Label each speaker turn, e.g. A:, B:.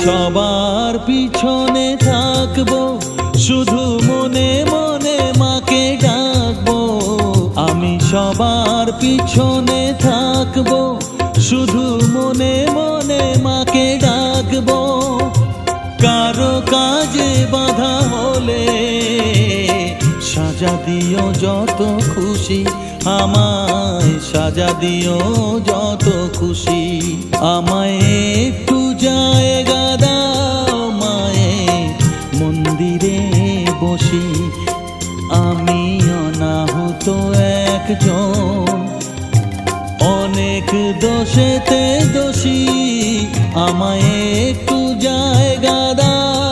A: সবার পিছনে থাকবো, শুধু মনে মনে মাকে ডাকবো। আমি সবার পিছনে থাকবো, শুধু মনে মনে মাকে ডাকবো। কারো কাজে বাধা হলে সাজা দিও যত খুশি, আমায় সাজা দিও যত খুশি। আমায় একটু জায়গা দাও মায়ের মন্দিরে বসি, আমি অনাহুত একজন, অনেক দোষেতে দোষী। আমায় একটু জায়গা দাও